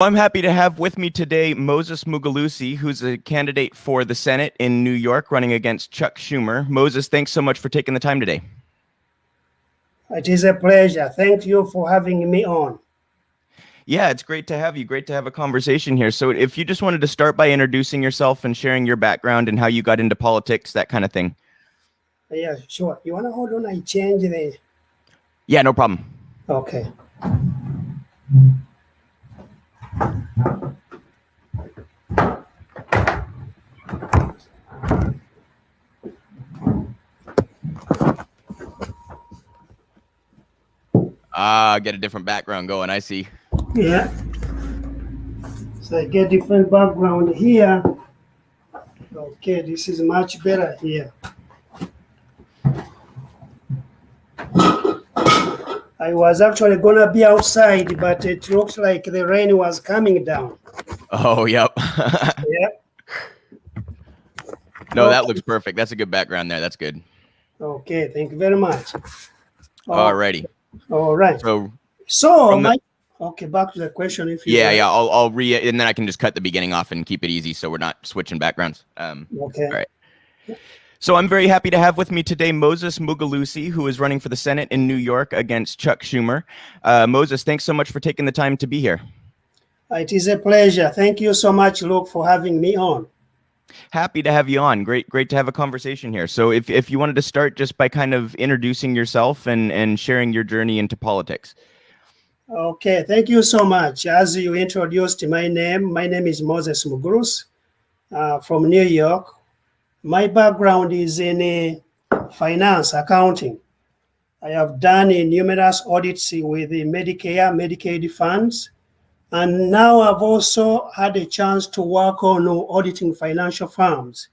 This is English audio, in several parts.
I'm happy to have with me today Moses Mugulusi, who's a candidate for the Senate in New York running against Chuck Schumer. Moses, thanks so much for taking the time today. It is a pleasure. Thank you for having me on. Yeah, it's great to have you. Great to have a conversation here. So if you just wanted to start by introducing yourself and sharing your background and how you got into politics, that kind of thing. Yeah, sure. You want to hold on? I change the... Yeah, no problem. Okay. Get a different background going. I see. Yeah. So I get different background here. Okay, this is much better here. I was actually gonna be outside, but it looks like the rain was coming down. Oh, yep. Yeah. No, Okay. that looks perfect. That's a good background there. That's good. Okay, thank you very much. Alrighty. All right. Okay, back to the question. If you I'll and then I can just cut the beginning off and keep it easy, so we're not switching backgrounds. Okay. All right. So I'm very happy to have with me today Moses Mugulusi, who is running for the Senate in New York against Chuck Schumer. Moses, thanks so much for taking the time to be here. It is a pleasure. Thank you so much, Luke, for having me on. Happy to have you on. Great to have a conversation here. So if you wanted to start just by kind of introducing yourself and sharing your journey into politics. Okay, thank you so much. As you introduced my name is Moses Mugulusi from New York. My background is in finance, accounting. I have done numerous audits with the Medicare, Medicaid funds, and now I've also had a chance to work on auditing financial firms.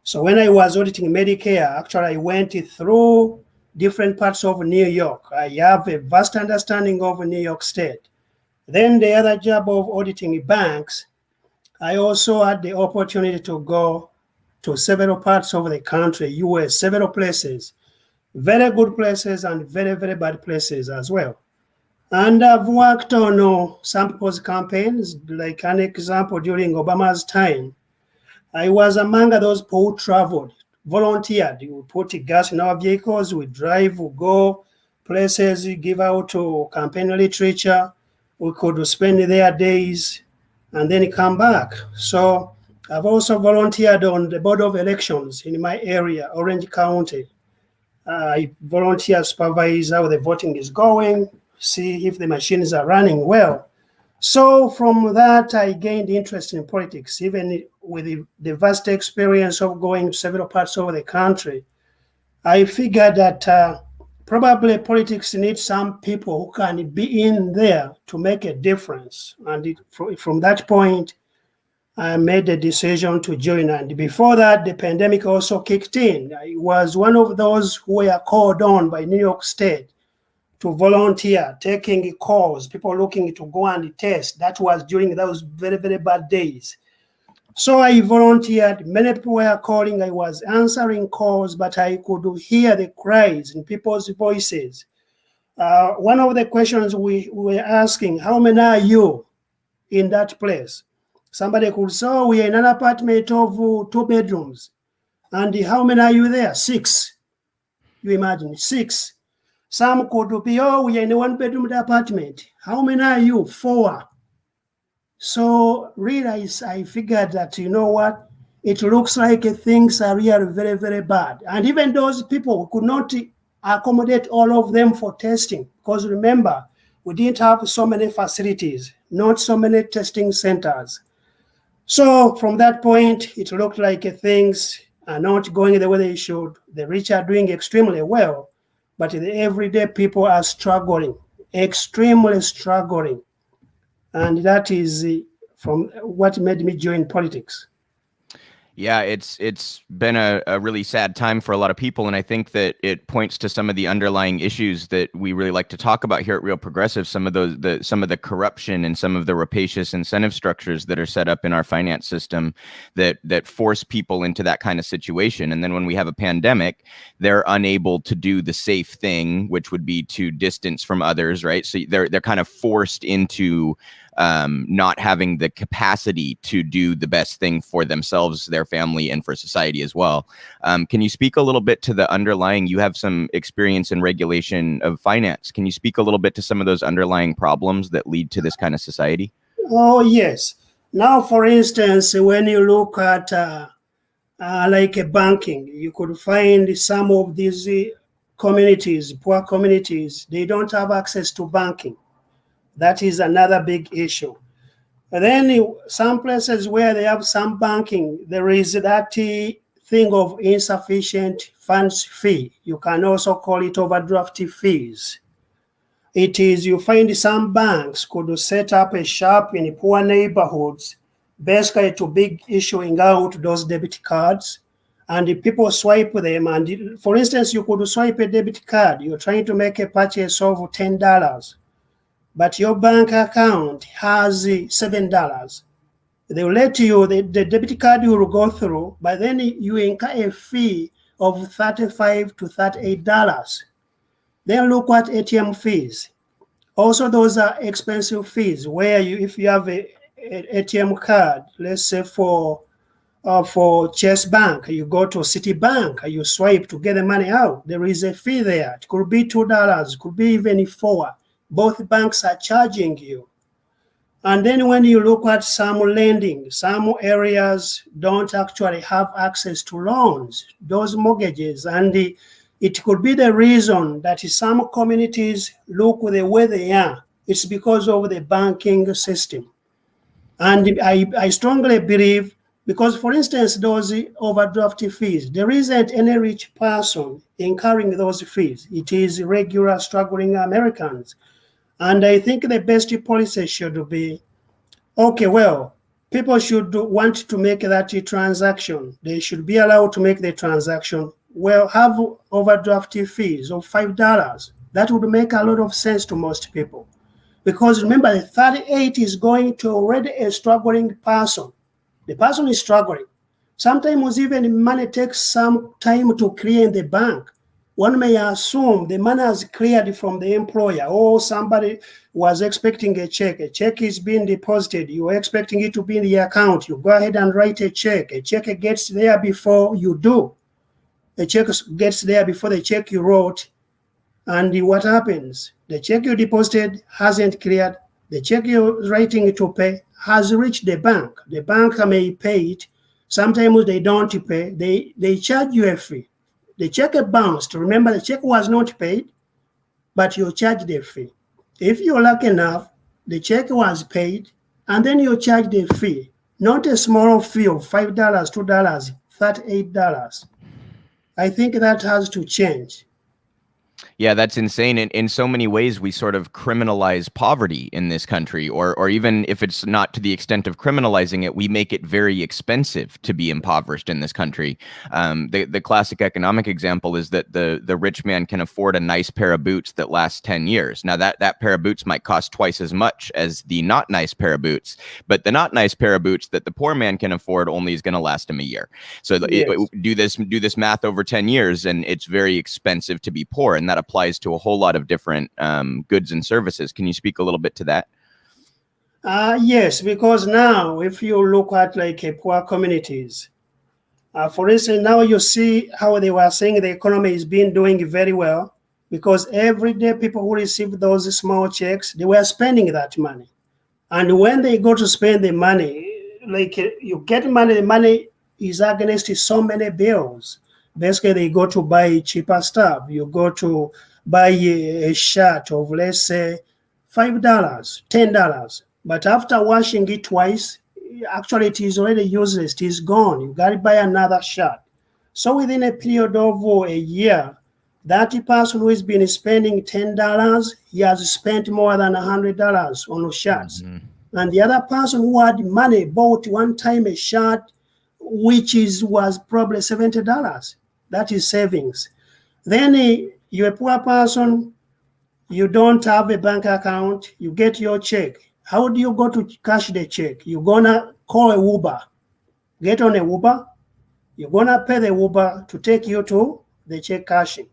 So when I was auditing Medicare, actually I went through different parts of New York. I have a vast understanding of New York State. Then the other job of auditing banks, I also had the opportunity to go to several parts of the country, US, several places, very good places and very, very bad places as well. And I've worked on some people's campaigns, like an example during Obama's time. I was among those people who traveled, volunteered. We put gas in our vehicles, we drive, we go places, we give out campaign literature. We could spend their days and then come back. So I've also volunteered on the Board of Elections in my area, Orange County. I volunteer, supervise how the voting is going, see if the machines are running well. So from that, I gained interest in politics, even with the vast experience of going to several parts of the country. I figured that probably politics needs some people who can be in there to make a difference. And from that point, I made a decision to join. And before that, the pandemic also kicked in. I was one of those who were called on by New York State to volunteer, taking calls, people looking to go and test. That was during those very, very bad days. So I volunteered. Many people were calling. I was answering calls, but I could hear the cries in people's voices. One of the questions we were asking, how many are you in that place? Somebody could say, oh, we are in an apartment of 2 bedrooms. And how many are you there? 6. You imagine, 6. Some could be, oh, we are in a 1-bedroom apartment. How many are you? 4. So really, I figured that, you know what, it looks like things are really very, very bad. And even those people could not accommodate all of them for testing. Because remember, we didn't have so many facilities, not so many testing centers. So from that point, it looked like things are not going the way they should. The rich are doing extremely well, but the everyday people are struggling, extremely struggling. And that is from what made me join politics. Yeah, it's been a really sad time for a lot of people, and I think that it points to some of the underlying issues that we really like to talk about here at Real Progressive. Some of the corruption and some of the rapacious incentive structures that are set up in our finance system that force people into that kind of situation. And then when we have a pandemic, they're unable to do the safe thing, which would be to distance from others, right? So they're kind of forced into not having the capacity to do the best thing for themselves, their family, and for society as well. Can you speak a little bit to the underlying, you have some experience in regulation of finance. Can you speak a little bit to some of those underlying problems that lead to this kind of society? Oh, yes. Now, for instance, when you look at like a banking, you could find some of these communities, poor communities, they don't have access to banking. That is another big issue. And then some places where they have some banking, there is that thing of insufficient funds fee. You can also call it overdraft fees. It is, you find some banks could set up a shop in poor neighborhoods, basically to be issuing out those debit cards, and the people swipe them. And for instance, you could swipe a debit card. You're trying to make a purchase of $10, but your bank account has $7. They will let you, the debit card will go through, but then you incur a fee of $35 to $38. Then look at ATM fees. Also, those are expensive fees where you, if you have a ATM card, let's say for Chase Bank, you go to Citibank, you swipe to get the money out. There is a fee there. It could be $2, could be even $4. Both banks are charging you. And then when you look at some lending, some areas don't actually have access to loans, those mortgages, and it could be the reason that some communities look the way they are. It's because of the banking system. And I strongly believe, because for instance, those overdraft fees, there isn't any rich person incurring those fees. It is regular struggling Americans. And I think the best policy should be, okay, well, people should want to make that transaction. They should be allowed to make the transaction. Well, have overdraft fees of $5. That would make a lot of sense to most people. Because remember, the 38 is going to already a struggling person. The person is struggling. Sometimes even money takes some time to clear in the bank. One may assume the money has cleared from the employer, or somebody was expecting a check. A check is being deposited. You are expecting it to be in the account. You go ahead and write a check. A check gets there before you do. A check gets there before the check you wrote. And what happens? The check you deposited hasn't cleared. The check you're writing to pay has reached the bank. The bank may pay it. Sometimes they don't pay. They charge you a fee. The check bounced. Remember, the check was not paid, but you charged the fee. If you're lucky enough, the check was paid, and then you charge the fee. Not a small fee of $5, $2, $38. I think that has to change. Yeah, that's insane. In so many ways, we sort of criminalize poverty in this country, or even if it's not to the extent of criminalizing it, we make it very expensive to be impoverished in this country. The classic economic example is that the rich man can afford a nice pair of boots that lasts 10 years. Now, that pair of boots might cost twice as much as the not nice pair of boots, but the not nice pair of boots that the poor man can afford only is going to last him a year. So Yes. do this math over 10 years, and it's very expensive to be poor, and that applies to a whole lot of different goods and services. Can you speak a little bit to that? Yes, because now if you look at like poor communities, for instance, now you see how they were saying the economy is doing very well, because every day people who receive those small checks, they were spending that money. And when they go to spend the money, like you get money, the money is against so many bills. Basically, they go to buy cheaper stuff. You go to buy a shirt of, let's say, $5, $10. But after washing it twice, actually it is already useless. It is gone. You got to buy another shirt. So within a period of a year, that person who has been spending $10, he has spent more than $100 on shirts. Mm-hmm. And the other person who had money bought one time a shirt, which was probably $70. That is savings. Then you're a poor person, you don't have a bank account, you get your check. How do you go to cash the check? You're gonna call a Uber. Get on a Uber, you're gonna pay the Uber to take you to the check cashing.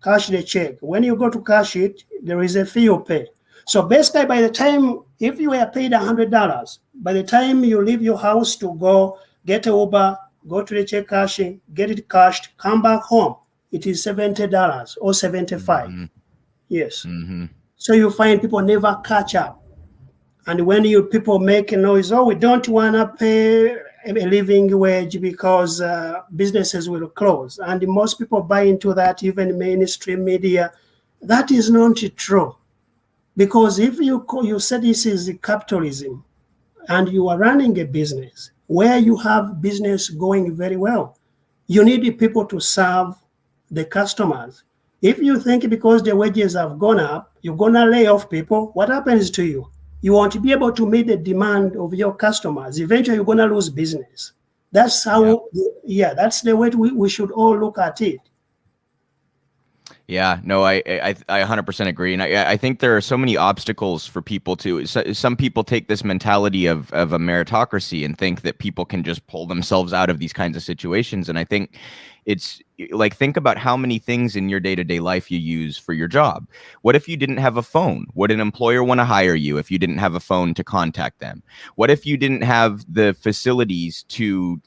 Cash the check. When you go to cash it, there is a fee you pay. So basically, by the time If you were paid $100, by the time you leave your house to go get a Uber, go to the check cashing, get it cashed, come back home, it is $70 or 75. Mm-hmm. Yes. Mm-hmm. So you find people never catch up. And when you people make a noise, oh, we don't want to pay a living wage because businesses will close. And most people buy into that, even mainstream media. That is not true. Because if you say this is capitalism and you are running a business where you have business going very well, you need people to serve the customers. If you think because the wages have gone up, you're going to lay off people, what happens to you? You won't be able to meet the demand of your customers. Eventually, you're going to lose business. That's how, that's the way we should all look at it. Yeah, no, I 100% agree, and I think there are so many obstacles for people to. Some people take this mentality of a meritocracy and think that people can just pull themselves out of these kinds of situations. And I think it's like, think about how many things in your day-to-day life you use for your job. What if you didn't have a phone? Would an employer want to hire you if you didn't have a phone to contact them? What if you didn't have the facilities to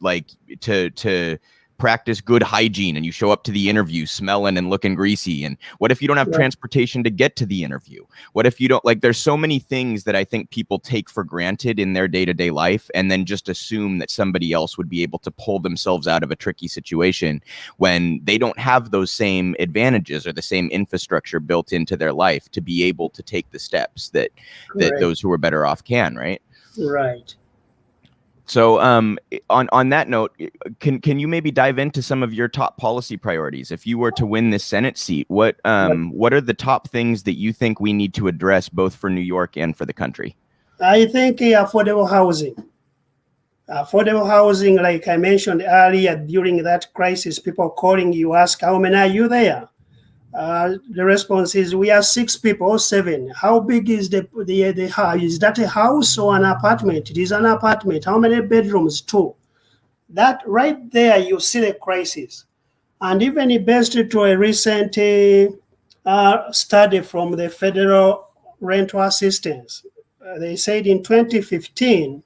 practice good hygiene and you show up to the interview smelling and looking greasy? And what if you don't have transportation to get to the interview? What if you don't, like, there's so many things that I think people take for granted in their day-to-day life and then just assume that somebody else would be able to pull themselves out of a tricky situation when they don't have those same advantages or the same infrastructure built into their life to be able to take the steps that those who are better off can, right? Right. So on that note, can you maybe dive into some of your top policy priorities? If you were to win this Senate seat, what are the top things that you think we need to address both for New York and for the country? I think affordable housing. Affordable housing, like I mentioned earlier, during that crisis, people calling you, ask, how many are you there? The response is, we are 6 people, 7. How big is the house? Is that a house or an apartment? It is an apartment. How many bedrooms? 2. That right there, you see the crisis. And even based to a recent study from the Federal Rental Assistance, they said in 2015,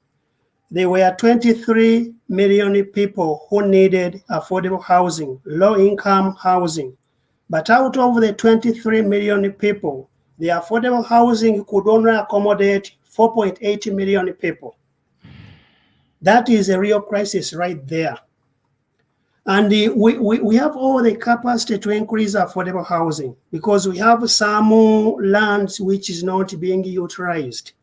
there were 23 million people who needed affordable housing, low-income housing. But out of the 23 million people, the affordable housing could only accommodate 4.8 million people. That is a real crisis right there. And we have all the capacity to increase affordable housing because we have some lands which is not being utilized.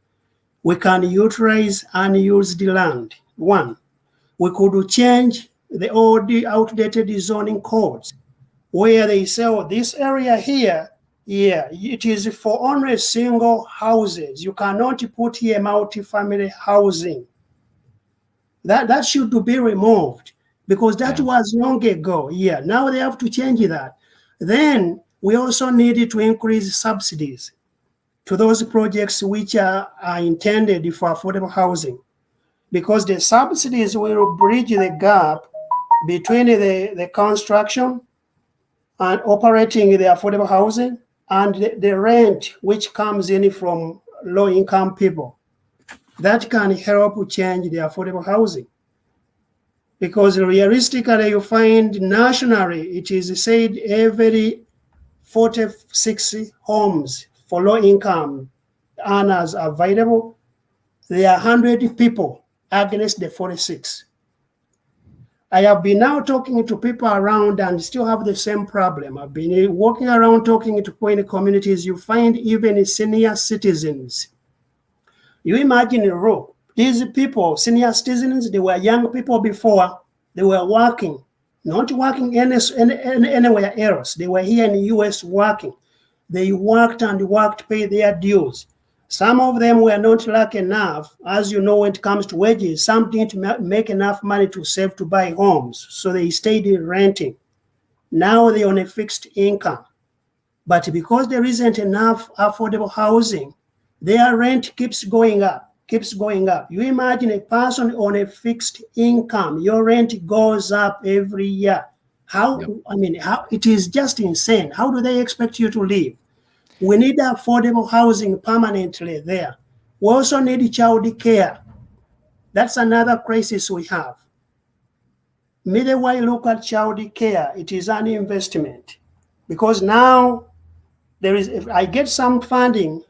We can utilize unused land. 1, we could change the old outdated zoning codes, where they say, oh, this area here, it is for only single houses. You cannot put here multi-family housing. That should be removed because that was long ago. Now they have to change that. Then we also need to increase subsidies to those projects which are intended for affordable housing, because the subsidies will bridge the gap between the construction and operating the affordable housing and the rent which comes in from low-income people. That can help change the affordable housing. Because realistically, you find nationally, it is said every 46 homes for low-income earners available, there are 100 people against the 46. I have been now talking to people around and still have the same problem. I've been walking around talking to people in the communities. You find even senior citizens. You imagine a row. These people, senior citizens, they were young people before. They were working, not working anywhere else. They were here in the US working. They worked and worked, paid their dues. Some of them were not lucky enough, as you know, when it comes to wages, some didn't make enough money to save to buy homes, so they stayed renting. Now they're on a fixed income. But because there isn't enough affordable housing, their rent keeps going up. You imagine a person on a fixed income, your rent goes up every year. How it is just insane. How do they expect you to live? We need affordable housing permanently there. We also need child care. That's another crisis we have. Meanwhile, look at child care. It is an investment because now if I get some funding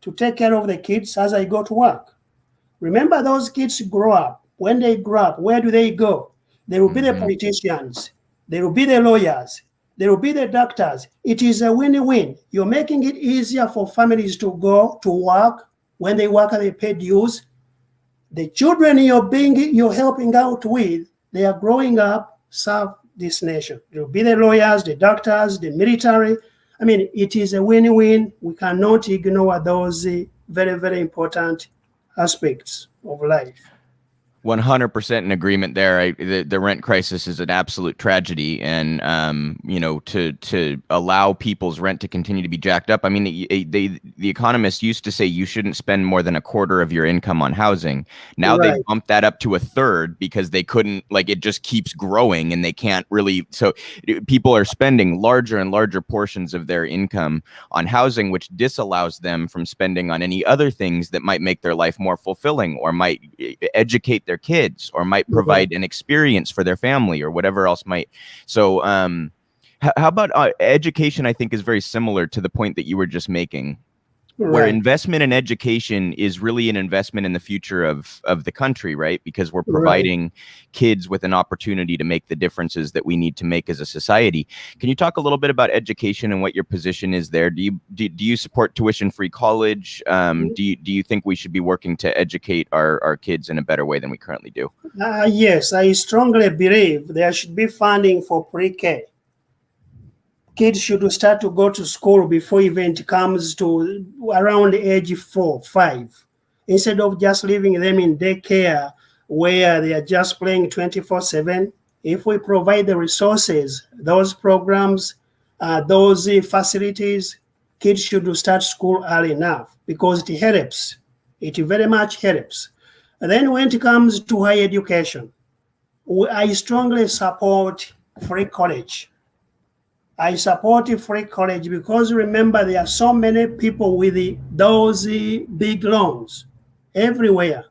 to take care of the kids as I go to work. Remember, those kids grow up. When they grow up, where do they go? They will be the politicians. They will be the lawyers. They will be the doctors. It is a win-win. You're making it easier for families to go to work. When they work, they pay dues. The children you're helping out with, they are growing up, serve this nation. They will be the lawyers, the doctors, the military. I mean, it is a win-win. We cannot ignore those very, very important aspects of life. 100% in agreement there. The rent crisis is an absolute tragedy, and to allow people's rent to continue to be jacked up. I mean, the economists used to say you shouldn't spend more than a quarter of your income on housing. Now Right. they bumped that up to a third because they couldn't, it just keeps growing and they can't really. So people are spending larger and larger portions of their income on housing, which disallows them from spending on any other things that might make their life more fulfilling or might educate their kids or might provide an experience for their family or whatever else might. So how about education? I think is very similar to the point that you were just making. Where investment in education is really an investment in the future of the country, right? Because we're providing kids with an opportunity to make the differences that we need to make as a society. Can you talk a little bit about education and what your position is there? Do you support tuition-free college? Do you think we should be working to educate our kids in a better way than we currently do? Yes, I strongly believe there should be funding for pre-K. Kids should start to go to school before even it comes to around age 4, 5, instead of just leaving them in daycare where they are just playing 24/7. If we provide the resources, those programs, those facilities, kids should start school early enough because it helps. It very much helps. And then when it comes to higher education, I strongly support free college. I support free college because remember there are so many people with those big loans everywhere.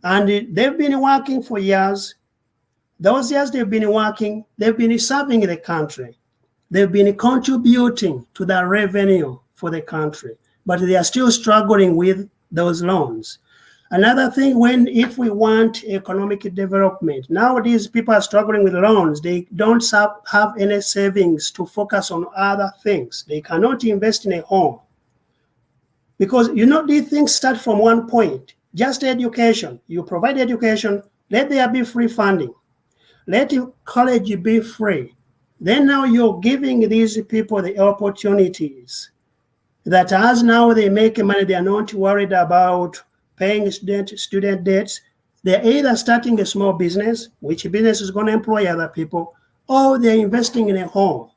And they've been working for years. Those years they've been working, they've been serving the country. They've been contributing to the revenue for the country, but they are still struggling with those loans. Another thing, if we want economic development, nowadays people are struggling with loans. They don't have any savings to focus on other things. They cannot invest in a home. Because, these things start from one point. Just education. You provide education, let there be free funding. Let college be free. Then now you're giving these people the opportunities that as now they make money, they are not worried about paying student debts. They're either starting a small business, which business is going to employ other people, or they're investing in a home,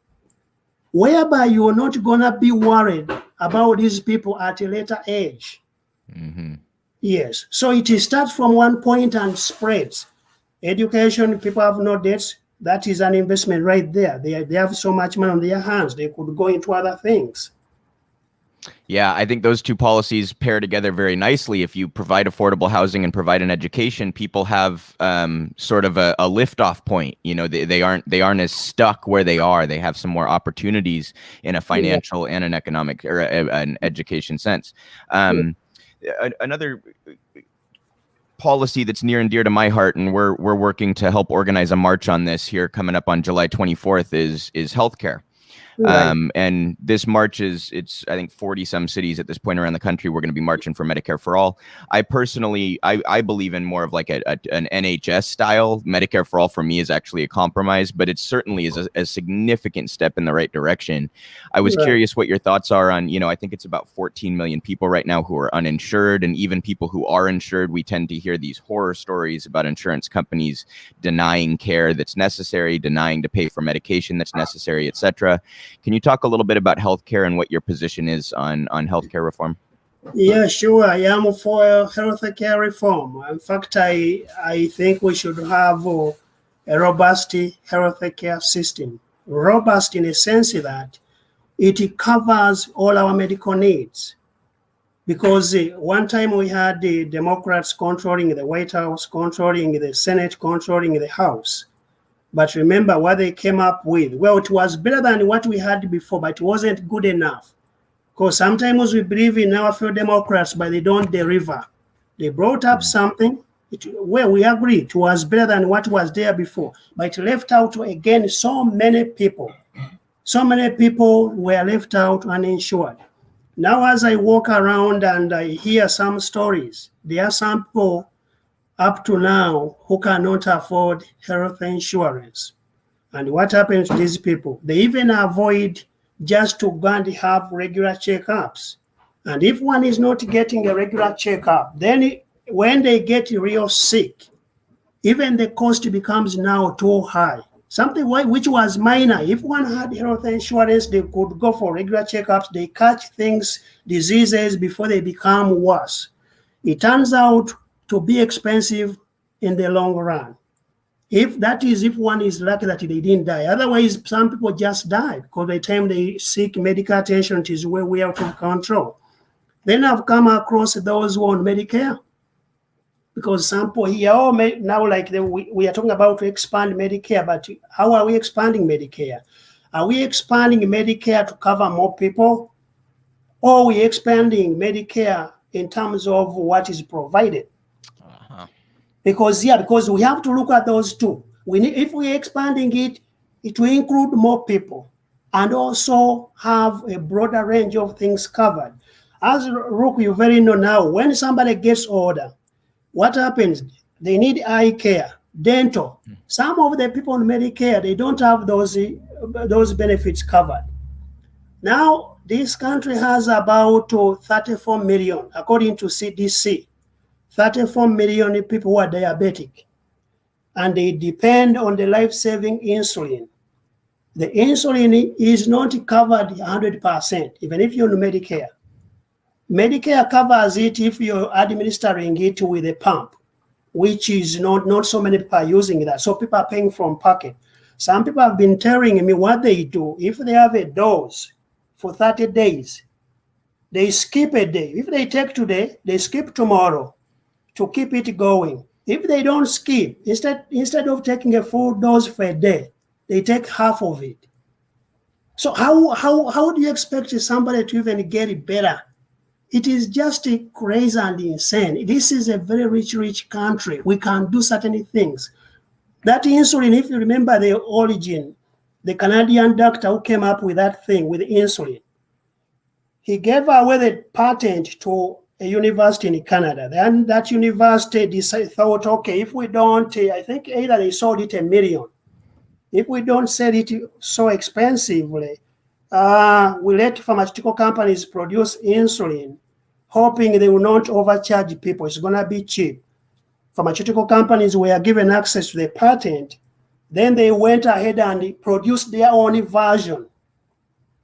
whereby you're not going to be worried about these people at a later age. Yes. So it starts from one point and spreads. Education, people have no debts. That is an investment right there. They have so much money on their hands. They could go into other things. Yeah, I think those two policies pair together very nicely. If you provide affordable housing and provide an education, people have sort of a lift-off point. They aren't as stuck where they are. They have some more opportunities in a financial and an economic or an education sense. Another policy that's near and dear to my heart, and we're working to help organize a march on this here coming up on July 24th, is healthcare. And this march it's I think 40 some cities at this point around the country. We're going to be marching for Medicare for all. I personally, I believe in more of like an NHS style. Medicare for all for me is actually a compromise, but it certainly is a significant step in the right direction. I was curious what your thoughts are on, I think it's about 14 million people right now who are uninsured, and even people who are insured, we tend to hear these horror stories about insurance companies denying care that's necessary, denying to pay for medication that's necessary, etc. Can you talk a little bit about healthcare and what your position is on healthcare reform? Yeah, sure. I am for healthcare reform. In fact, I think we should have a robust healthcare system. Robust in a sense that it covers all our medical needs. Because one time we had the Democrats controlling the White House, controlling the Senate, controlling the House. But remember what they came up with. Well, it was better than what we had before, but it wasn't good enough. Because sometimes we believe in our fellow Democrats, but they don't deliver. They brought up something, well, we agree, it was better than what was there before, but it left out, again, so many people. So many people were left out uninsured. Now, as I walk around and I hear some stories, there are some people up to now who cannot afford health insurance. And what happens to these people? They even avoid just to go and have regular checkups. And if one is not getting a regular checkup, then when they get real sick, even the cost becomes now too high. Something which was minor. If one had health insurance, they could go for regular checkups. They catch things, diseases before they become worse. It turns out to be expensive in the long run. If one is lucky that they didn't die. Otherwise, some people just die because by the time they seek medical attention, it is way out of control. Then I've come across those who are on Medicare. Because some people here, now like we are talking about to expand Medicare, but how are we expanding Medicare? Are we expanding Medicare to cover more people? Or are we expanding Medicare in terms of what is provided? Because we have to look at those two. If we're expanding it, it will include more people and also have a broader range of things covered. As Rook, you very know now, when somebody gets older, what happens? They need eye care, dental. Some of the people on Medicare, they don't have those benefits covered. Now, this country has about 34 million, according to CDC. 34 million people who are diabetic, and they depend on the life-saving insulin. The insulin is not covered 100%, even if you're on Medicare. Medicare covers it if you're administering it with a pump, which is not so many people are using that. So people are paying from pocket. Some people have been telling me what they do. If they have a dose for 30 days, they skip a day. If they take today, they skip tomorrow to keep it going. If they don't skip, instead of taking a full dose for a day, they take half of it. So how do you expect somebody to even get it better? It is just crazy and insane. This is a very rich country. We can do certain things. That insulin, if you remember the origin, the Canadian doctor who came up with that thing, with insulin, he gave away the patent to a university in Canada. Then that university thought, okay, if we don't, I think either they sold it $1 million. If we don't sell it so expensively, we let pharmaceutical companies produce insulin, hoping they will not overcharge people. It's going to be cheap. Pharmaceutical companies were given access to the patent. Then they went ahead and produced their own version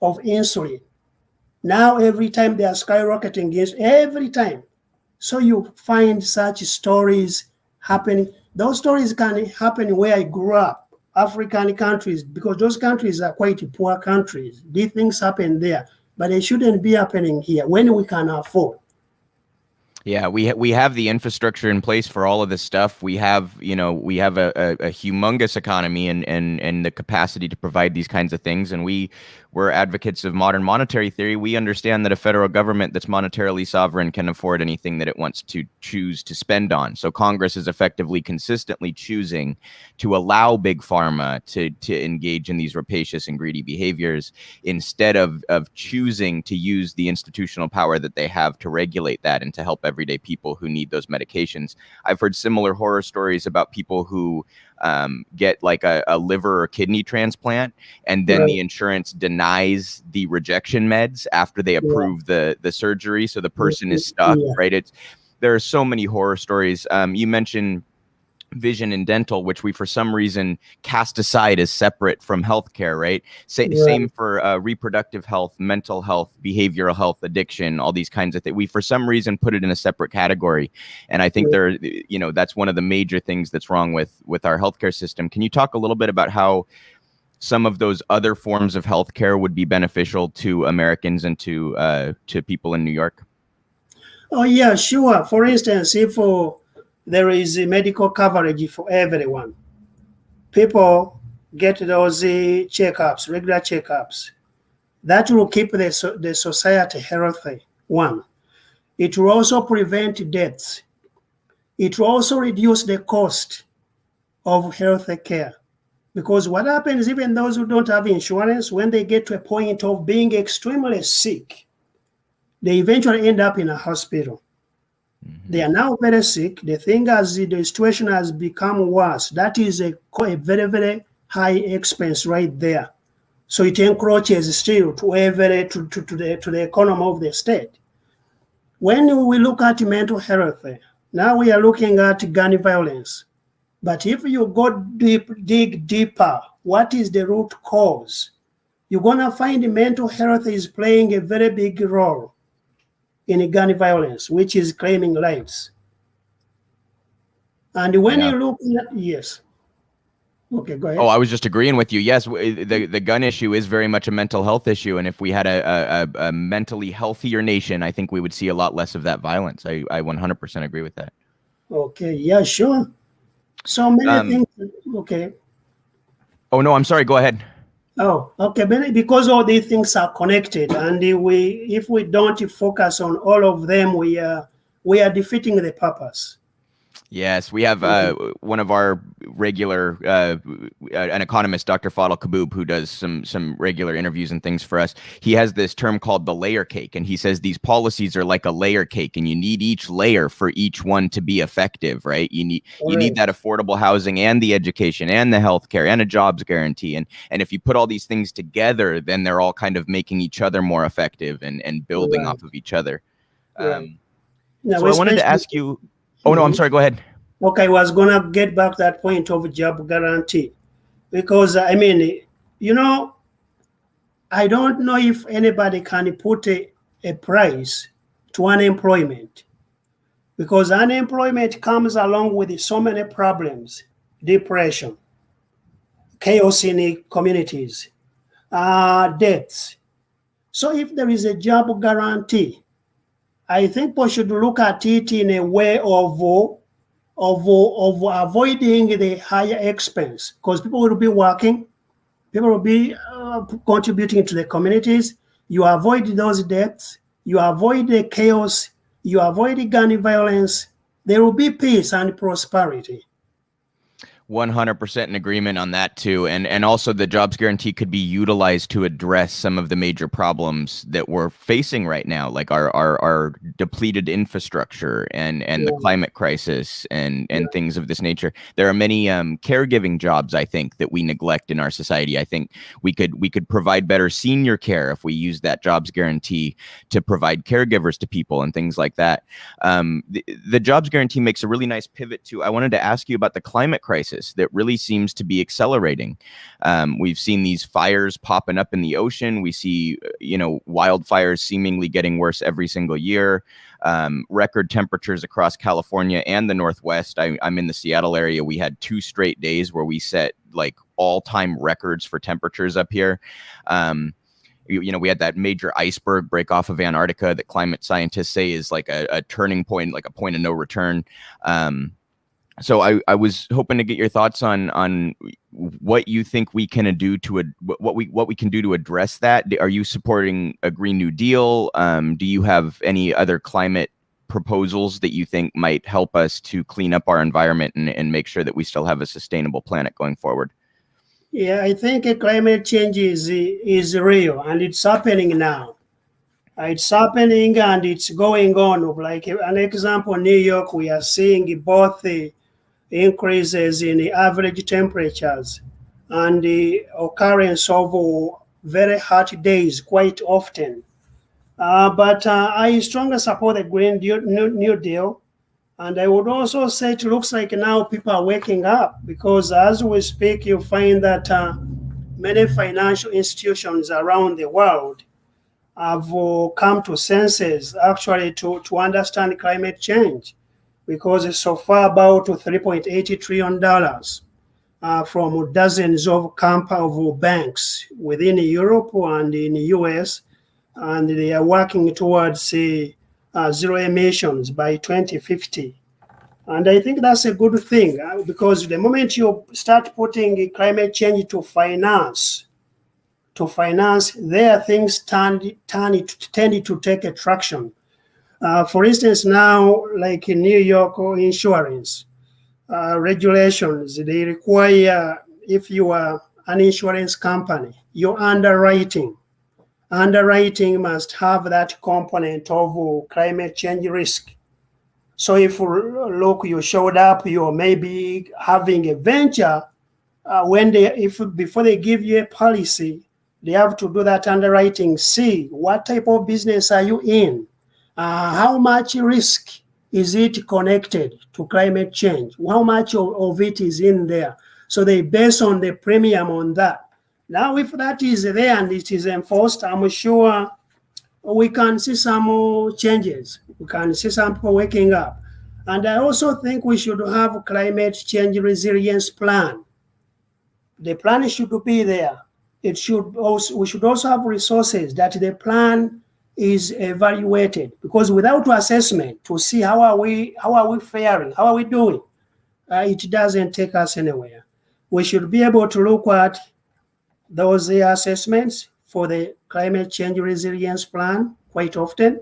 of insulin. Now, every time they are skyrocketing, every time. So you find such stories happening. Those stories can happen where I grew up, African countries, because those countries are quite poor countries. These things happen there, but they shouldn't be happening here when we can afford. Yeah, we have the infrastructure in place for all of this stuff. We have a humongous economy and the capacity to provide these kinds of things. And we're advocates of modern monetary theory. We understand that a federal government that's monetarily sovereign can afford anything that it wants to choose to spend on. So Congress is effectively consistently choosing to allow big pharma to engage in these rapacious and greedy behaviors instead of choosing to use the institutional power that they have to regulate that and to help everyday people who need those medications. I've heard similar horror stories about people who get like a liver or kidney transplant, and then the insurance denies the rejection meds after they approve the surgery. So the person is stuck, right? There are so many horror stories. You mentioned vision and dental, which we for some reason cast aside as separate from healthcare, right? Same for reproductive health, mental health, behavioral health, addiction, all these kinds of things. We for some reason put it in a separate category. And I think that's one of the major things that's wrong with our healthcare system. Can you talk a little bit about how some of those other forms of healthcare would be beneficial to Americans and to people in New York? Oh, yeah, sure. For instance, if there is a medical coverage for everyone, people get those checkups, regular checkups. That will keep the society healthy, one. It will also prevent deaths. It will also reduce the cost of health care. Because what happens, even those who don't have insurance, when they get to a point of being extremely sick, they eventually end up in a hospital. Mm-hmm. They are now very sick. They think as the situation has become worse, that is a very, very high expense right there. So it encroaches still to the economy of the state. When we look at mental health, now we are looking at gun violence. But if you dig deeper, what is the root cause? You're going to find mental health is playing a very big role in gun violence, which is claiming lives. And when Yeah. you look at, yes. Okay, go Oh, ahead. I was just agreeing with you. Yes, the gun issue is very much a mental health issue, and if we had a mentally healthier nation, I think we would see a lot less of that violence. I 100% agree with that. Okay, yeah, sure. So many Um, things. Okay. oh no, I'm sorry. Go ahead. Oh, okay. Because all these things are connected, and if we don't focus on all of them, we are defeating the purpose. Yes, we have one of our regular, an economist, Dr. Fadl Kaboub, who does some regular interviews and things for us. He has this term called the layer cake, and he says these policies are like a layer cake, and you need each layer for each one to be effective, right? You need that affordable housing and the education and the healthcare and a jobs guarantee, and if you put all these things together, then they're all kind of making each other more effective and building off of each other. Now, So I wanted to ask you. Oh, no, I'm sorry. Go ahead. Okay, I was going to get back to that point of job guarantee. Because, I mean, I don't know if anybody can put a price to unemployment. Because unemployment comes along with so many problems: depression, chaos in the communities, deaths. So if there is a job guarantee, I think we should look at it in a way of avoiding the higher expense, because people will be working, people will be contributing to the communities. You avoid those deaths, you avoid the chaos, you avoid the gun violence. There will be peace and prosperity. 100% in agreement on that too, and also the jobs guarantee could be utilized to address some of the major problems that we're facing right now, like our depleted infrastructure and the climate crisis and things of this nature. There are many caregiving jobs, I think, that we neglect in our society. I think we could provide better senior care if we use that jobs guarantee to provide caregivers to people and things like that. The jobs guarantee makes a really nice pivot to, I wanted to ask you about the climate crisis that really seems to be accelerating. We've seen these fires popping up in the ocean. We see, wildfires seemingly getting worse every single year. Record temperatures across California and the Northwest. I'm in the Seattle area. We had 2 straight days where we set like all-time records for temperatures up here. We had that major iceberg break off of Antarctica that climate scientists say is like a turning point, like a point of no return. So I was hoping to get your thoughts on what you think we can do what we can do to address that. Are you supporting a Green New Deal? Do you have any other climate proposals that you think might help us to clean up our environment and make sure that we still have a sustainable planet going forward? Yeah, I think climate change is real, and it's happening now. It's happening and it's going on. Like an example, New York, we are seeing both the increases in the average temperatures and the occurrence of very hot days quite often. But I strongly support the New Deal. And I would also say it looks like now people are waking up, because as we speak, you find that many financial institutions around the world have come to senses actually to understand climate change, because it's so far about $3.8 trillion from dozens of banks within Europe and in the US, and they are working towards zero emissions by 2050. And I think that's a good thing because the moment you start putting climate change to finance, there things tend to take a traction. For instance, now, like in New York insurance regulations, they require, if you are an insurance company, your underwriting must have that component of climate change risk. So if, look, you showed up, you're maybe having a venture, before they give you a policy, they have to do that underwriting, see what type of business are you in, how much risk is it connected to climate change, how much of it is in there. So they base on the premium on that. Now, if that is there and it is enforced, I'm sure we can see some changes. We can see some people waking up. And I also think we should have a climate change resilience plan. The plan should be there. We should also have resources that the plan is evaluated, because without assessment to see how are we faring, how are we doing, it doesn't take us anywhere. We should be able to look at those assessments for the climate change resilience plan quite often.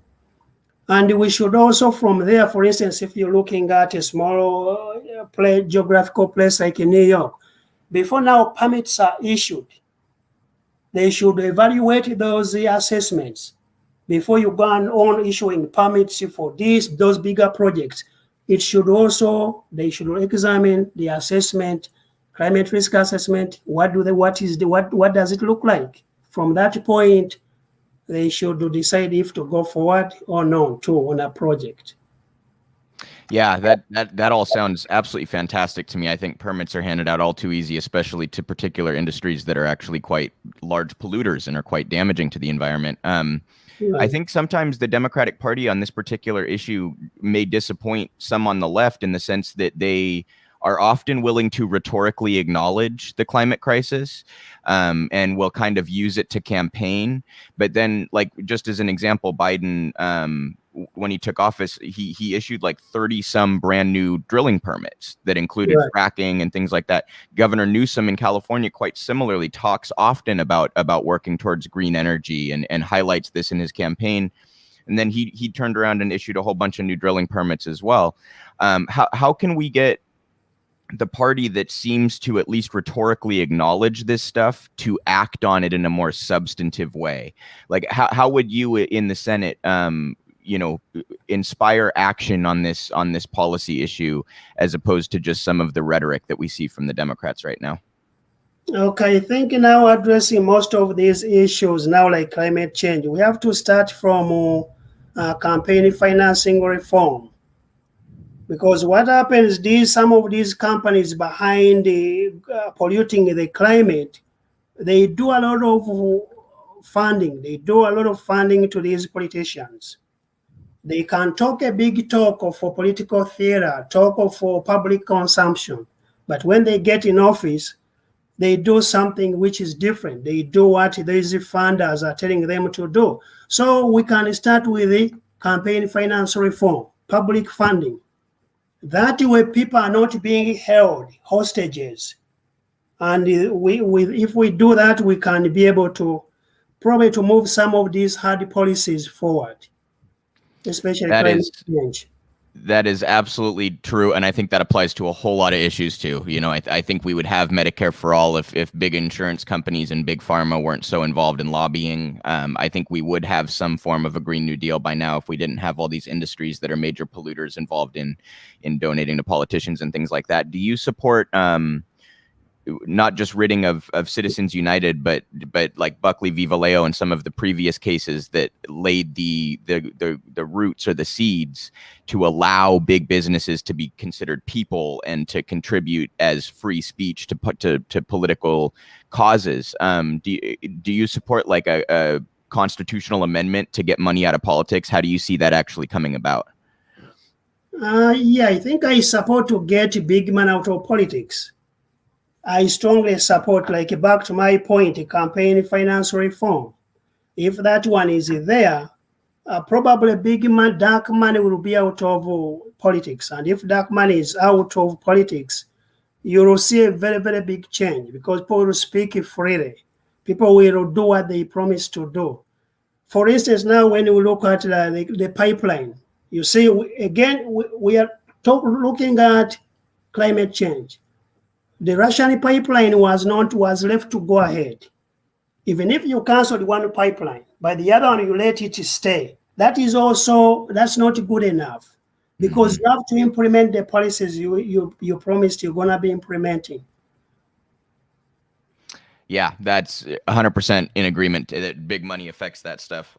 And we should also from there, for instance, if you're looking at a small geographical place like in New York, before now permits are issued, they should evaluate those assessments before you go on issuing permits for those bigger projects. They should examine the assessment, climate risk assessment. What does it look like? From that point, they should decide if to go forward or not on a project. Yeah, that all sounds absolutely fantastic to me. I think permits are handed out all too easy, especially to particular industries that are actually quite large polluters and are quite damaging to the environment. I think sometimes the Democratic Party on this particular issue may disappoint some on the left in the sense that they are often willing to rhetorically acknowledge the climate crisis and will kind of use it to campaign. But then, like, just as an example, Biden, when he took office, he issued like 30 some brand new drilling permits that included fracking and things like that. Governor Newsom in California quite similarly talks often about working towards green energy and highlights this in his campaign. And then he turned around and issued a whole bunch of new drilling permits as well. How can we get the party that seems to at least rhetorically acknowledge this stuff to act on it in a more substantive way? Like, how would you in the Senate, inspire action on this policy issue as opposed to just some of the rhetoric that we see from the Democrats right now? Okay, I think now addressing most of these issues now, like climate change, we have to start from campaign financing reform. Because what happens is some of these companies behind polluting the climate, they do a lot of funding. They do a lot of funding to these politicians. They can talk a big talk for political theater, talk for public consumption. But when they get in office, they do something which is different. They do what these funders are telling them to do. So we can start with the campaign finance reform, public funding. That way people are not being held hostages. And if we do that, we can be able to probably to move some of these hard policies forward, especially climate change. That is absolutely true, and I think that applies to a whole lot of issues too. I think we would have Medicare for all if big insurance companies and big pharma weren't so involved in lobbying. I think we would have some form of a Green New Deal by now if we didn't have all these industries that are major polluters involved in donating to politicians and things like that. Do you support not just ridding of Citizens United, but like Buckley v. Vallejo and some of the previous cases that laid the roots or the seeds to allow big businesses to be considered people and to contribute as free speech to political causes? Do you support like a constitutional amendment to get money out of politics? How do you see that actually coming about? Yeah, I think I support to get big money out of politics. I strongly support, like back to my point, campaign finance reform. If that one is there, probably dark money will be out of politics. And if dark money is out of politics, you will see a very, very big change because people will speak freely. People will do what they promise to do. For instance, now when you look at the pipeline, you see, we are looking at climate change. The Russian pipeline was left to go ahead. Even if you canceled one pipeline, by the other one, you let it stay. That's not good enough because you have to implement the policies you promised you're going to be implementing. Yeah, that's 100% in agreement that big money affects that stuff.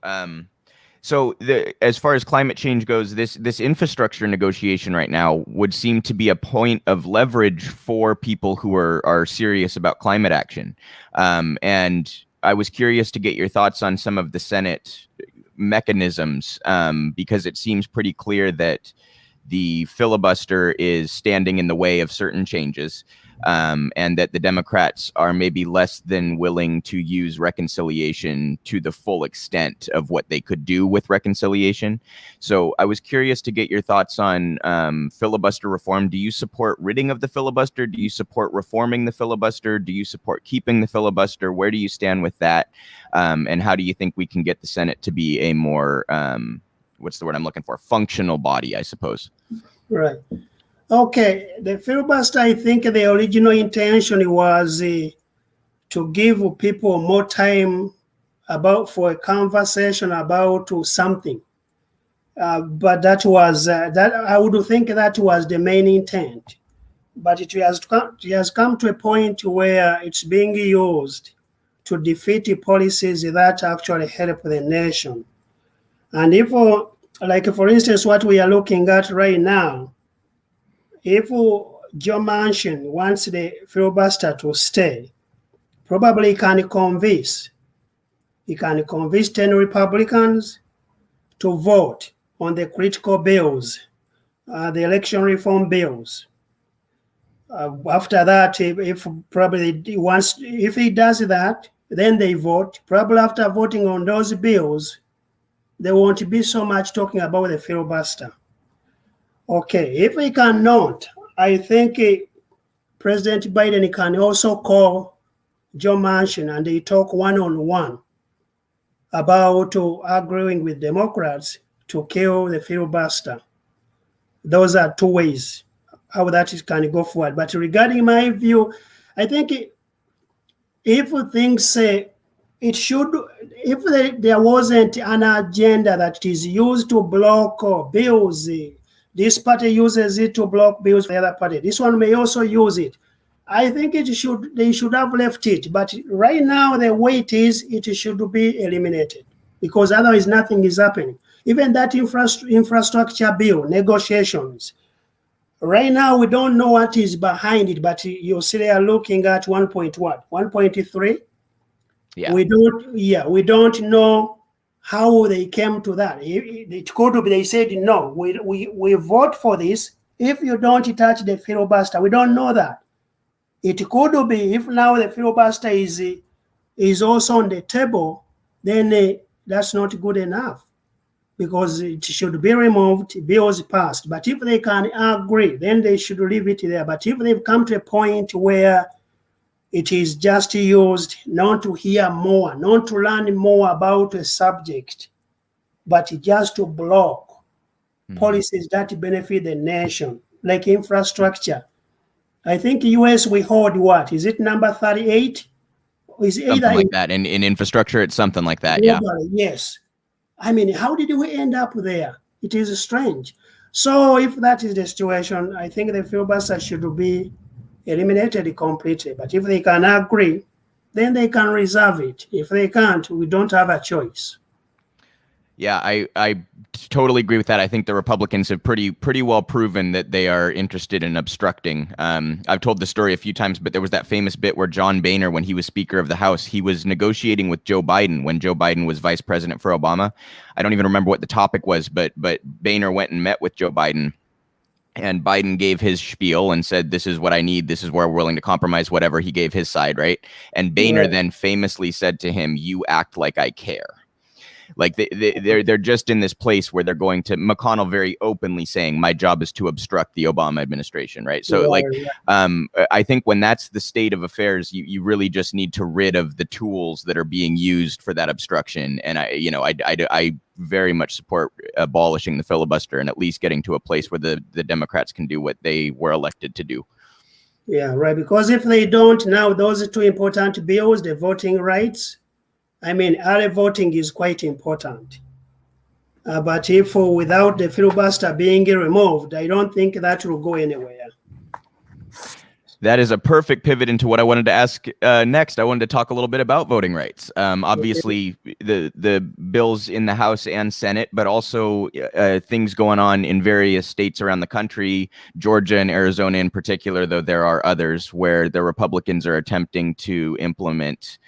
So as far as climate change goes, this infrastructure negotiation right now would seem to be a point of leverage for people who are serious about climate action. And I was curious to get your thoughts on some of the Senate mechanisms, because it seems pretty clear that the filibuster is standing in the way of certain changes. And that the Democrats are maybe less than willing to use reconciliation to the full extent of what they could do with reconciliation. So I was curious to get your thoughts on filibuster reform. Do you support ridding of the filibuster? Do you support reforming the filibuster? Do you support keeping the filibuster? Where do you stand with that? And how do you think we can get the Senate to be a more, what's the word I'm looking for? Functional body, I suppose. Right. Okay, the filibuster, I think the original intention was to give people more time for a conversation about something. But that was, I would think that was the main intent. But it has come to a point where it's being used to defeat policies that actually help the nation. And if, like for instance, what we are looking at right now, if Joe Manchin wants the filibuster to stay, probably he can convince 10 Republicans to vote on the critical bills, the election reform bills. After that, if he does that, then they vote. Probably after voting on those bills, there won't be so much talking about the filibuster. Okay, if he cannot, I think President Biden can also call Joe Manchin and they talk one-on-one about agreeing with Democrats to kill the filibuster. Those are two ways how that can go forward. But regarding my view, I think if things say it should, if there wasn't an agenda that is used to block bills, this party uses it to block bills for the other party. This one may also use it. I think they should have left it. But right now, the way it is, it should be eliminated because otherwise nothing is happening. Even that infrastructure bill, negotiations. Right now, we don't know what is behind it, but you see they are looking at 1.3? Yeah. We don't know how they came to that. It could be they said, no, we vote for this. If you don't touch the filibuster, we don't know that. It could be if now the filibuster is also on the table, then that's not good enough because it should be removed, bills passed. But if they can agree, then they should leave it there. But if they've come to a point where it is just used not to hear more, not to learn more about a subject, but just to block policies that benefit the nation, like infrastructure. I think US we hold what? Is it number 38? Is it something like that. In infrastructure, it's something like that, yeah. Yes. I mean, how did we end up there? It is strange. So if that is the situation, I think the filibuster should be eliminated completely. But if they can agree, then they can reserve it. If they can't, we don't have a choice. Yeah, I totally agree with that. I think the Republicans have pretty well proven that they are interested in obstructing. I've told the story a few times, but there was that famous bit where John Boehner, when he was Speaker of the House, he was negotiating with Joe Biden when Joe Biden was Vice President for Obama. I don't even remember what the topic was, but Boehner went and met with Joe Biden. And Biden gave his spiel and said, this is what I need. This is where we're willing to compromise, whatever. He gave his side, right? And Boehner then famously said to him, you act like I care. Like they're just in this place where they're going to McConnell very openly saying my job is to obstruct the Obama administration, right? So I think when that's the state of affairs, you really just need to rid of the tools that are being used for that obstruction. And I very much support abolishing the filibuster and at least getting to a place where the Democrats can do what they were elected to do. Yeah, right. Because if they don't now, those two important bills, the voting rights, I mean, early voting is quite important. But if without the filibuster being removed, I don't think that will go anywhere. That is a perfect pivot into what I wanted to ask next. I wanted to talk a little bit about voting rights. Obviously, the bills in the House and Senate, but also things going on in various states around the country, Georgia and Arizona in particular, though there are others where the Republicans are attempting to implement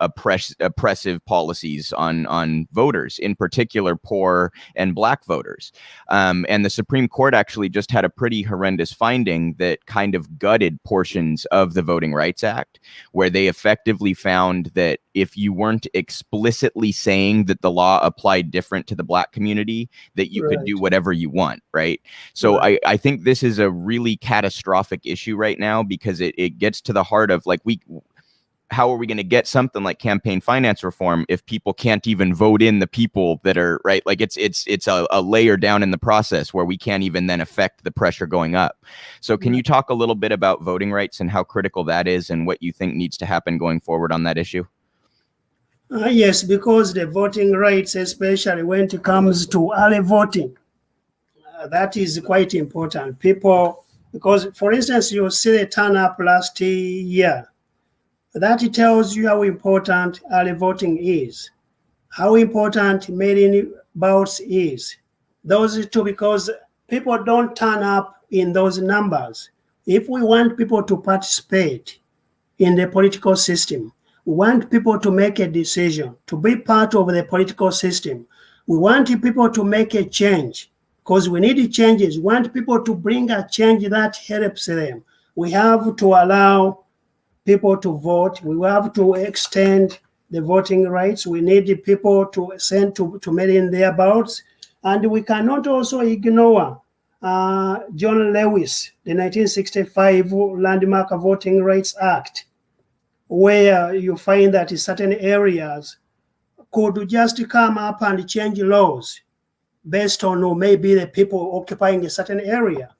oppressive policies on voters, in particular poor and Black voters. And the Supreme Court actually just had a pretty horrendous finding that kind of gutted portions of the Voting Rights Act, where they effectively found that if you weren't explicitly saying that the law applied different to the Black community, that you could do whatever you want, right? So I think this is a really catastrophic issue right now, because it gets to the heart of, like, how are we going to get something like campaign finance reform if people can't even vote in the people that are right? Like it's a layer down in the process where we can't even then affect the pressure going up. So can you talk a little bit about voting rights and how critical that is and what you think needs to happen going forward on that issue? Yes, because the voting rights, especially when it comes to early voting, that is quite important. People, because for instance, you see the turn up last year. That tells you how important early voting is, how important mail-in ballots is. Those two, because people don't turn up in those numbers. If we want people to participate in the political system, we want people to make a decision, to be part of the political system. We want people to make a change, because we need changes. We want people to bring a change that helps them. We have to allow people to vote. We have to extend the voting rights. We need the people to send to mail in their ballots. And we cannot also ignore John Lewis, the 1965 Landmark Voting Rights Act, where you find that certain areas could just come up and change laws based on maybe the people occupying a certain area,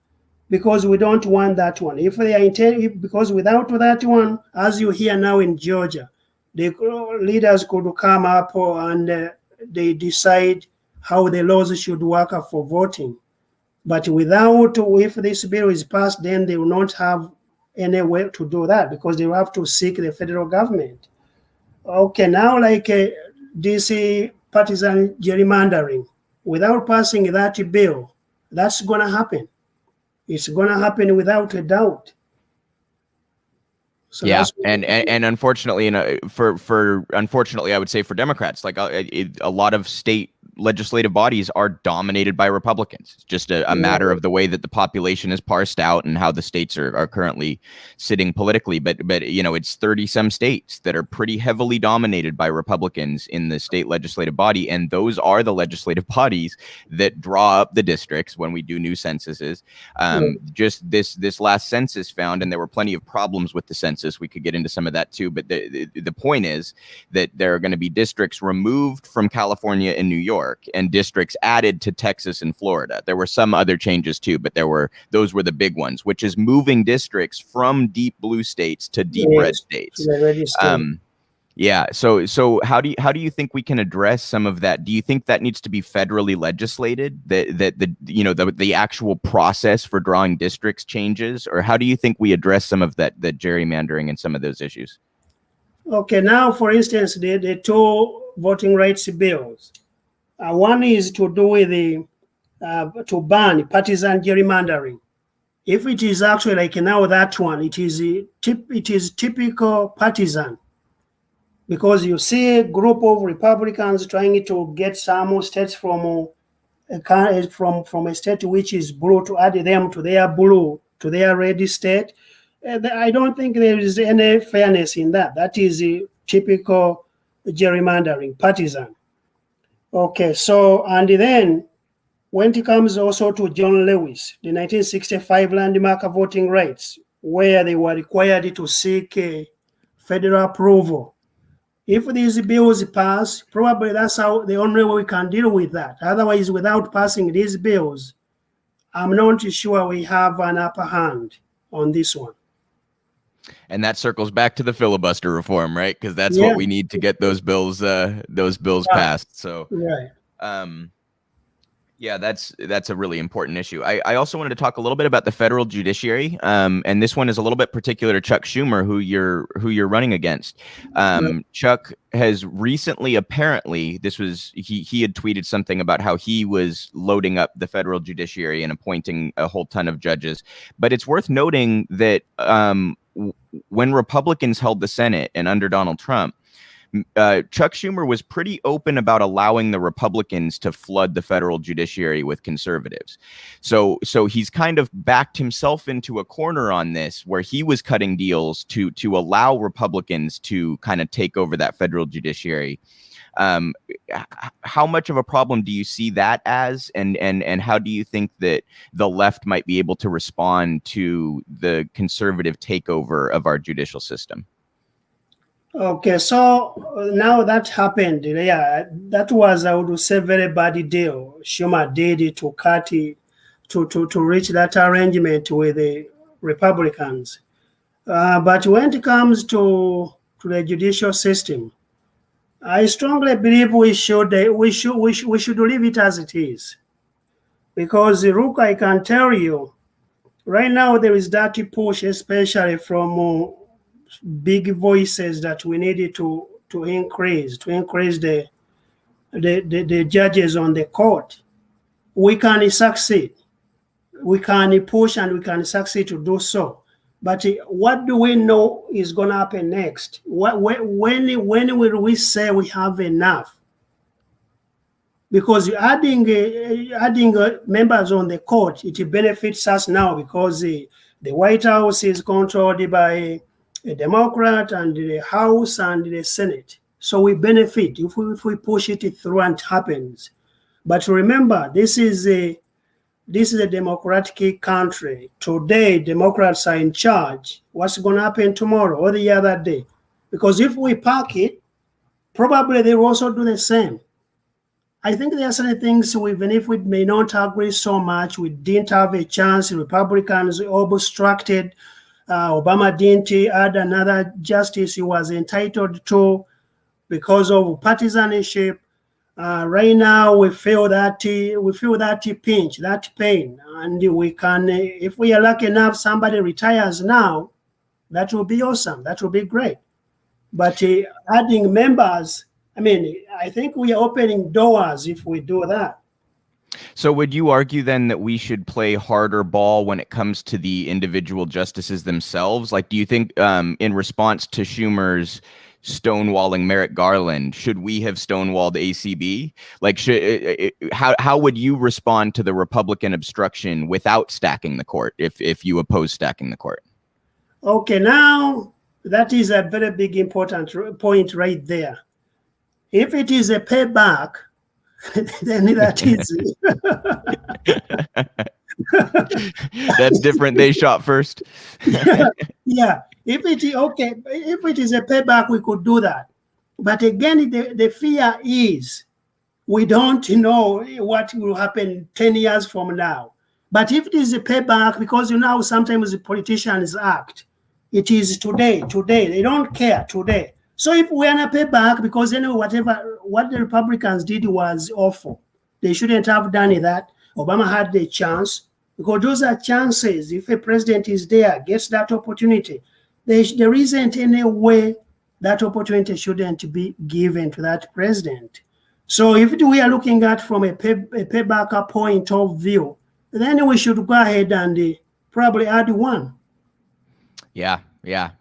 because we don't want that one. If they are because without that one, as you hear now in Georgia, the leaders could come up and they decide how the laws should work for voting. But if this bill is passed, then they will not have any way to do that, because they will have to seek the federal government. Okay, now like DC partisan gerrymandering, without passing that bill, that's going to happen. It's going to happen without a doubt. So yeah, and unfortunately, unfortunately, I would say for Democrats, like a lot of state legislative bodies are dominated by Republicans. It's just a matter of the way that the population is parsed out and how the states are currently sitting politically. But it's 30 some states that are pretty heavily dominated by Republicans in the state legislative body, and those are the legislative bodies that draw up the districts when we do new censuses. Just this last census found, and there were plenty of problems with the census. We could get into some of that too, but the point is that there are going to be districts removed from California and New York and districts added to Texas and Florida. There were some other changes too, but those were the big ones, which is moving districts from deep blue states to deep red states. Yeah. So how do you think we can address some of that? Do you think that needs to be federally legislated, that the actual process for drawing districts changes, or how do you think we address some of that gerrymandering and some of those issues? Okay, now for instance, the two voting rights bills. One is to do with to ban partisan gerrymandering. If it is actually like now that one, it is typical partisan. Because you see a group of Republicans trying to get some states from a state which is blue to add them to their red state. I don't think there is any fairness in that. That is a typical gerrymandering, partisan. Okay, so, and then when it comes also to John Lewis, the 1965 landmark voting rights, where they were required to seek federal approval. If these bills pass, probably that's how the only way we can deal with that. Otherwise, without passing these bills, I'm not sure we have an upper hand on this one. And that circles back to the filibuster reform, right? Because that's Yeah. what we need to get those bills passed. So, Right. yeah, that's a really important issue. I also wanted to talk a little bit about the federal judiciary, and this one is a little bit particular to Chuck Schumer, who you're running against. Chuck has recently, apparently, he had tweeted something about how he was loading up the federal judiciary and appointing a whole ton of judges. But it's worth noting that when Republicans held the Senate and under Donald Trump, Chuck Schumer was pretty open about allowing the Republicans to flood the federal judiciary with conservatives. So he's kind of backed himself into a corner on this, where he was cutting deals to allow Republicans to kind of take over that federal judiciary. How much of a problem do you see that as, and how do you think that the left might be able to respond to the conservative takeover of our judicial system? Okay, so now that happened, yeah, that was, I would say, very bad deal Schumer did to cut it, to reach that arrangement with the Republicans. But when it comes to the judicial system, I strongly believe we should leave it as it is, because Rook, I can tell you, right now there is that push, especially from big voices, that we needed to increase the judges on the court. We can succeed. We can push and we can succeed to do so. But what do we know is going to happen next? When will we say we have enough? Because adding members on the court, it benefits us now, because the White House is controlled by a Democrat, and the House and the Senate. So we benefit if we push it through and it happens. But remember, this is a democratic country. Today, Democrats are in charge. What's going to happen tomorrow or the other day? Because if we park it, probably they will also do the same. I think there are certain things, even if we may not agree so much, we didn't have a chance. Republicans obstructed. Obama didn't add another justice he was entitled to because of partisanship. Right now, we feel that pinch, that pain, and we can, if we are lucky enough, somebody retires now, that will be awesome. That will be great. But adding members, I mean, I think we are opening doors if we do that. So would you argue then that we should play harder ball when it comes to the individual justices themselves? Like, do you think in response to Schumer's stonewalling Merrick Garland, should we have stonewalled ACB? Like, how would you respond to the Republican obstruction without stacking the court if you oppose stacking the court? Okay, now that is a very big important point right there. If it is a payback, then that is that's different. They shot first. Yeah. If it is a payback, we could do that. But again, the fear is we don't know what will happen 10 years from now. But if it is a payback, because sometimes the politicians act, it is today. They don't care today. So if we are in a payback, because what the Republicans did was awful. They shouldn't have done that. Obama had the chance, because those are chances. If a president is there, gets that opportunity, there isn't any way that opportunity shouldn't be given to that president. So if we are looking at from a payback point of view, then we should go ahead and probably add one. Yeah.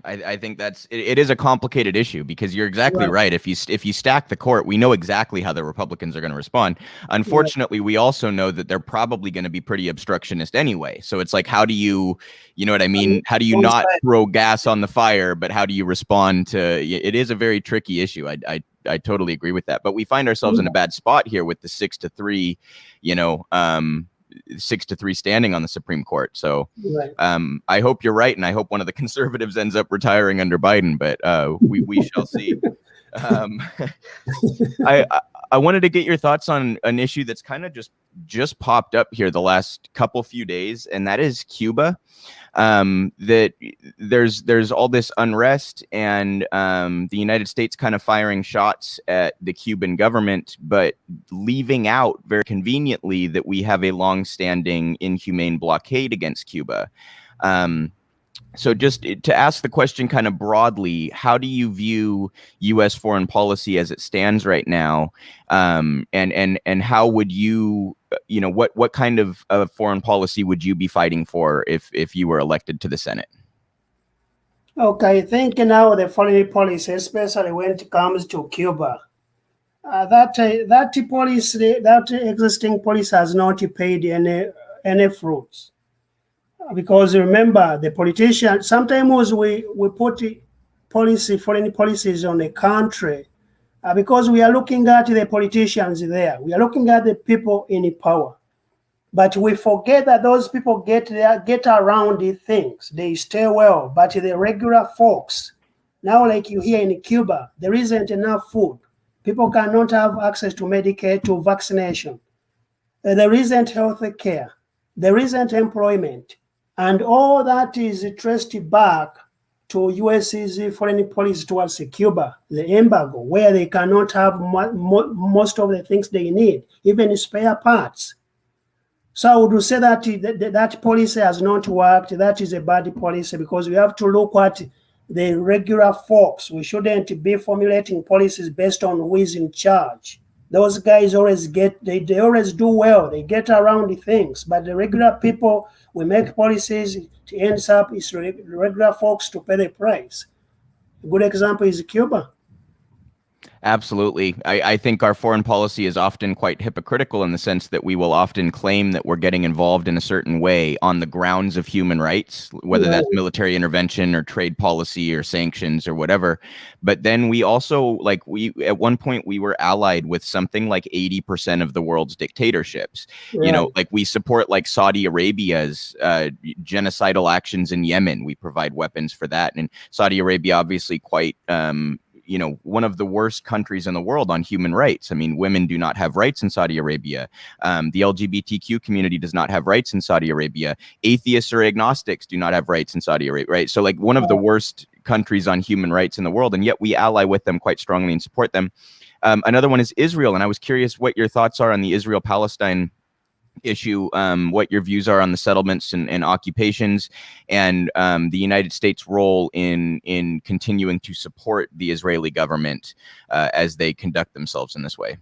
I think it is a complicated issue, because you're exactly right. If you stack the court, we know exactly how the Republicans are going to respond. Unfortunately, we also know that they're probably going to be pretty obstructionist anyway. So it's like, how do you know what I mean? How do you not throw gas on the fire, but how do you respond to it? Is a very tricky issue. I I totally agree with that. But we find ourselves in a bad spot here with the 6-3, 6-3 standing on the Supreme Court. So Right. I hope you're right, and I hope one of the conservatives ends up retiring under Biden. But we shall see. I wanted to get your thoughts on an issue that's kind of just popped up here the last few days, and that is Cuba. That there's all this unrest, and the United States kind of firing shots at the Cuban government, but leaving out very conveniently that we have a long-standing inhumane blockade against Cuba. So just to ask the question kind of broadly, how do you view U.S. foreign policy as it stands right now? And how would you, what kind of foreign policy would you be fighting for if you were elected to the Senate? Okay, I think now the foreign policy, especially when it comes to Cuba, that policy, that existing policy has not paid any fruits. Because remember, the politicians, sometimes we put foreign policies on a country because we are looking at the politicians there. We are looking at the people in power. But we forget that those people get around the things. They stay well. But the regular folks, now like you hear in Cuba, there isn't enough food. People cannot have access to Medicaid, to vaccination. There isn't health care. There isn't employment. And all that is traced back to US's foreign policy towards Cuba, the embargo, where they cannot have most of the things they need, even spare parts. So I would say that that policy has not worked. That is a bad policy because we have to look at the regular folks. We shouldn't be formulating policies based on who is in charge. Those guys always they always do well. They get around the things. But the regular people, we make policies, it ends up it's regular folks to pay the price. A good example is Cuba. Absolutely. I think our foreign policy is often quite hypocritical in the sense that we will often claim that we're getting involved in a certain way on the grounds of human rights, whether that's military intervention or trade policy or sanctions or whatever. But then we also, at one point, we were allied with something like 80% of the world's dictatorships. Right. We support Saudi Arabia's genocidal actions in Yemen. We provide weapons for that. And Saudi Arabia, obviously quite one of the worst countries in the world on human rights. I mean, women do not have rights in Saudi Arabia. The LGBTQ community does not have rights in Saudi Arabia. Atheists or agnostics do not have rights in Saudi Arabia, right? So one of the worst countries on human rights in the world, and yet we ally with them quite strongly and support them. Another one is Israel, and I was curious what your thoughts are on the Israel-Palestine issue, what your views are on the settlements and occupations, and the United States' role in continuing to support the Israeli government as they conduct themselves in this way.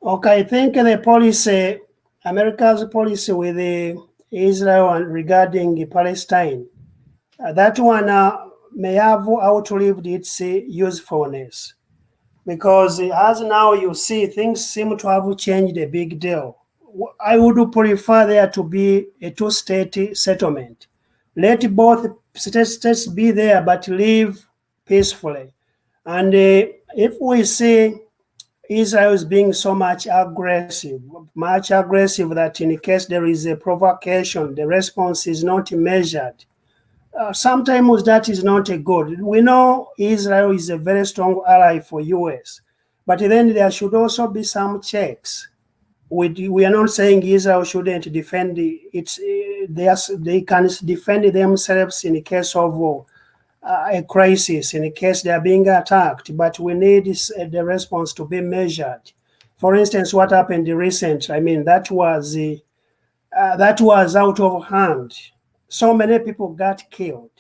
Okay, I think the policy, America's policy with Israel and regarding Palestine, that one may have outlived its usefulness. Because as now you see, things seem to have changed a big deal. I would prefer there to be a two-state settlement. Let both states be there, but live peacefully. And if we see Israel is being so much aggressive that in case there is a provocation, the response is not measured. Sometimes that is not a good. We know Israel is a very strong ally for US, but then there should also be some checks. We are not saying Israel shouldn't defend they can defend themselves in case of a crisis, in case they are being attacked, but we need the response to be measured. For instance, what happened recently, I mean, that was out of hand. So many people got killed.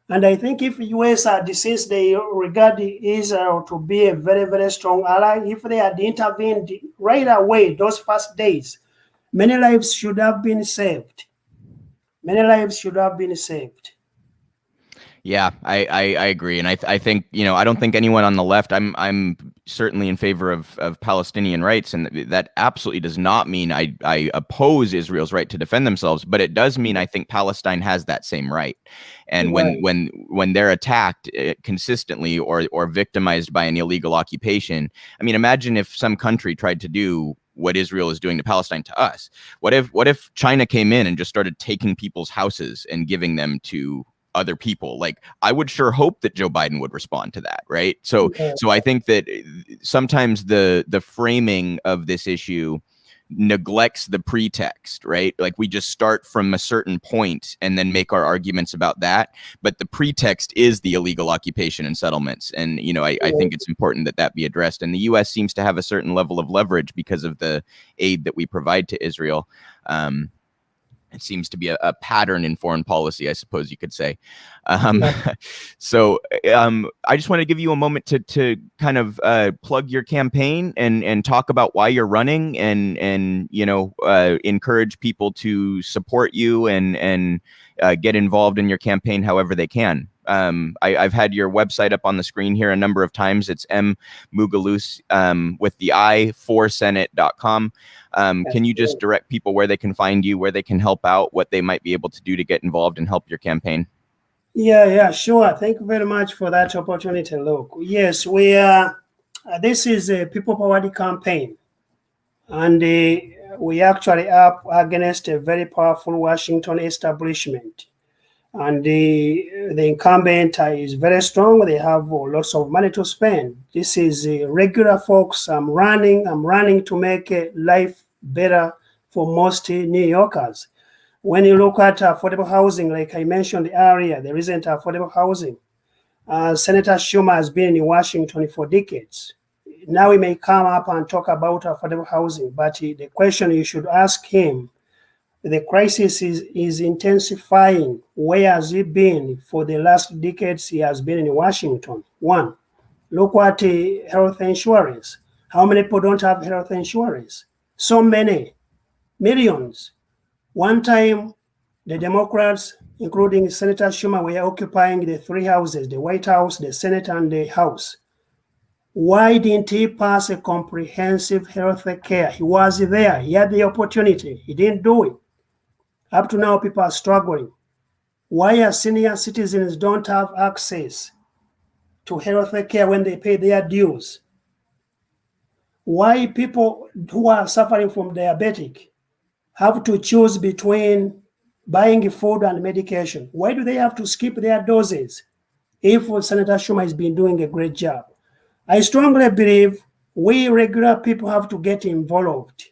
And I think if US since they regard Israel to be a very, very strong ally, if they had intervened right away, those first days, many lives should have been saved. Many lives should have been saved. Yeah, I agree, and I think, you know, I don't think anyone on the left. I'm certainly in favor of Palestinian rights, and that absolutely does not mean I oppose Israel's right to defend themselves, but it does mean I think Palestine has that same right. And Right. when they're attacked consistently or victimized by an illegal occupation, I mean, imagine if some country tried to do what Israel is doing to Palestine to us. What if China came in and just started taking people's houses and giving them to other people? Like, I would sure hope that Joe Biden would respond to that, right? So I think that sometimes the framing of this issue neglects the pretext, right? Like, we just start from a certain point and then make our arguments about that, but the pretext is the illegal occupation and settlements. And, you know, I think it's important that that be addressed. And the US seems to have a certain level of leverage because of the aid that we provide to Israel. It seems to be a pattern in foreign policy, I suppose you could say. So I just want to give you a moment to kind of plug your campaign and talk about why you're running, and you know, encourage people to support you and get involved in your campaign however they can. I've had your website up on the screen here a number of times. It's Mugulusi with the I for Senate.com. Can you just direct people where they can find you, where they can help out, what they might be able to do to get involved and help your campaign? Yeah, sure. Thank you very much for that opportunity, Luke. Yes, we are. This is a people poverty campaign, and we actually up against a very powerful Washington establishment. And the incumbent is very strong. They have lots of money to spend. This is regular folks. I'm running to make life better for most New Yorkers. When you look at affordable housing, like I mentioned earlier, there isn't affordable housing. Senator Schumer has been in Washington for decades. Now he may come up and talk about affordable housing, but the question you should ask him, the crisis is intensifying. Where has he been for the last decades he has been in Washington? One, look at health insurance. How many people don't have health insurance? So many, millions. One time, the Democrats, including Senator Schumer, were occupying the three houses, the White House, the Senate, and the House. Why didn't he pass a comprehensive health care? He was there. He had the opportunity. He didn't do it. Up to now, people are struggling. Why are senior citizens don't have access to health care when they pay their dues? Why people who are suffering from diabetic have to choose between buying food and medication? Why do they have to skip their doses if Senator Schumer has been doing a great job? I strongly believe we regular people have to get involved.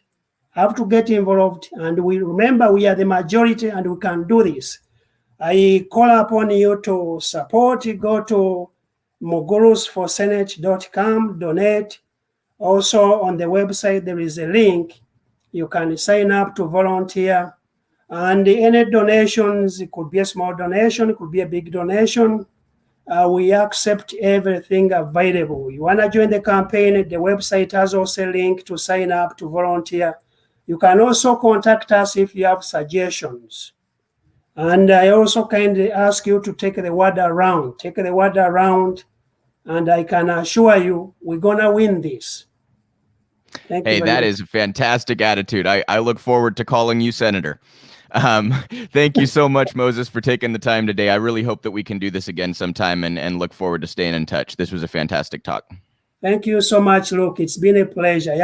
And we remember we are the majority and we can do this. I call upon you to support. Go to mugulusforsenate.com, donate. Also on the website, there is a link. You can sign up to volunteer. And any donations, it could be a small donation, it could be a big donation. We accept everything available. You want to join the campaign, the website has also a link to sign up to volunteer. You can also contact us if you have suggestions. And I also kindly ask you to take the word around. And I can assure you, we're going to win this. Thank you. Hey, that is a fantastic attitude. I look forward to calling you Senator. Thank you so much, Moses, for taking the time today. I really hope that we can do this again sometime and look forward to staying in touch. This was a fantastic talk. Thank you so much, Luke. It's been a pleasure.